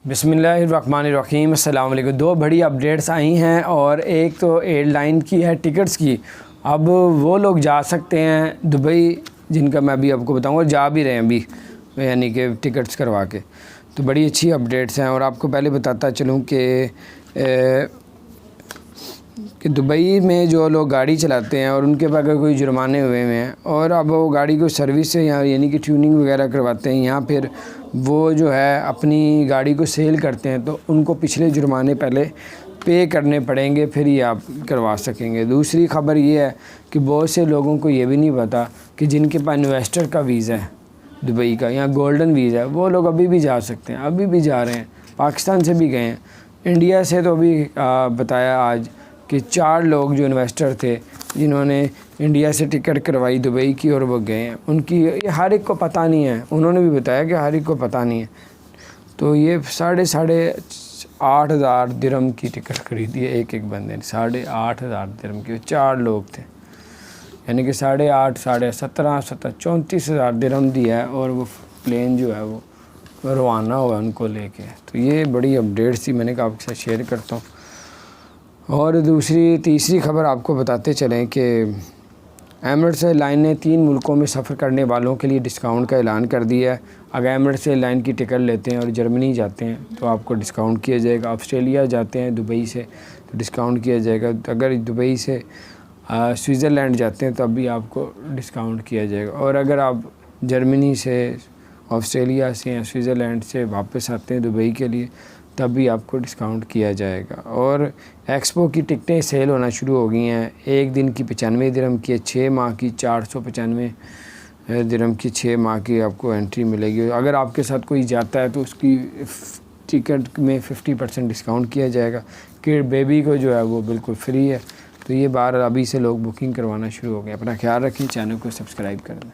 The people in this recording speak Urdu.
بسم اللہ الرحمن الرحیم۔ السلام علیکم۔ دو بڑی اپڈیٹس آئی ہیں، اور ایک تو ایئر لائن کی ہے ٹکٹس کی۔ اب وہ لوگ جا سکتے ہیں دبئی جن کا میں ابھی آپ کو بتاؤں گا، جا بھی رہے ہیں ابھی، یعنی کہ ٹکٹس کروا کے۔ تو بڑی اچھی اپڈیٹس ہیں، اور آپ کو پہلے بتاتا چلوں کہ دبئی میں جو لوگ گاڑی چلاتے ہیں اور ان کے اگر کوئی جرمانے ہوئے ہیں، اور اب وہ گاڑی کو سروس سے یعنی کہ ٹیوننگ وغیرہ کرواتے ہیں، یہاں پھر وہ جو ہے اپنی گاڑی کو سیل کرتے ہیں، تو ان کو پچھلے جرمانے پہلے پے کرنے پڑیں گے، پھر یہ آپ کروا سکیں گے۔ دوسری خبر یہ ہے کہ بہت سے لوگوں کو یہ بھی نہیں پتا کہ جن کے پاس انویسٹر کا ویزا ہے دبئی کا یا گولڈن ویزا ہے، وہ لوگ ابھی بھی جا سکتے ہیں، ابھی بھی جا رہے ہیں۔ پاکستان سے بھی گئے ہیں، انڈیا سے تو ابھی بتایا آج کہ 4 لوگ جو انویسٹر تھے جنہوں نے انڈیا سے ٹکٹ کروائی دبئی کی، اور وہ گئے ہیں۔ ان کی ہر ایک کو پتہ نہیں ہے، انہوں نے بھی بتایا کہ ہر ایک کو پتہ نہیں ہے۔ تو یہ 8,500 درہم کی ٹکٹ خریدی ہے ایک بندے نے، 8,500 درہم کی، 4 لوگ تھے، یعنی کہ 8,500 34,000 درہم دیا ہے، اور وہ پلین جو ہے وہ روانہ ہوا ان کو لے کے۔ تو یہ بڑی اپڈیٹس تھی، میں نے کہا آپ کے ساتھ شیئر کرتا ہوں۔ اور تیسری خبر آپ کو بتاتے چلیں کہ ایمریٹس ایئر لائن نے 3 ملکوں میں سفر کرنے والوں کے لیے ڈسکاؤنٹ کا اعلان کر دیا ہے۔ اگر ایمریٹس ایئر لائن کی ٹکٹ لیتے ہیں اور جرمنی جاتے ہیں تو آپ کو ڈسکاؤنٹ کیا جائے گا۔ آسٹریلیا جاتے ہیں دبئی سے تو ڈسکاؤنٹ کیا جائے گا۔ اگر دبئی سے سوئٹزرلینڈ جاتے ہیں تب بھی آپ کو ڈسکاؤنٹ کیا جائے گا۔ اور اگر آپ جرمنی سے، آسٹریلیا سے یا سوئٹزرلینڈ سے واپس آتے ہیں دبئی کے لیے تب بھی آپ کو ڈسکاؤنٹ کیا جائے گا۔ اور ایکسپو کی ٹکٹیں سیل ہونا شروع ہو گئی ہیں۔ 1 دن کی 95 درہم کی ہے، 6 ماہ کی 495 درہم کی، 6 ماہ کی آپ کو انٹری ملے گی۔ اگر آپ کے ساتھ کوئی جاتا ہے تو اس کی ٹکٹ میں 50% ڈسکاؤنٹ کیا جائے گا۔ کہ بیبی کو جو ہے وہ بالکل فری ہے۔ تو یہ ابھی سے لوگ بکنگ کروانا شروع ہو گئے۔ اپنا خیال رکھیں، چینل کو سبسکرائب کر دیں۔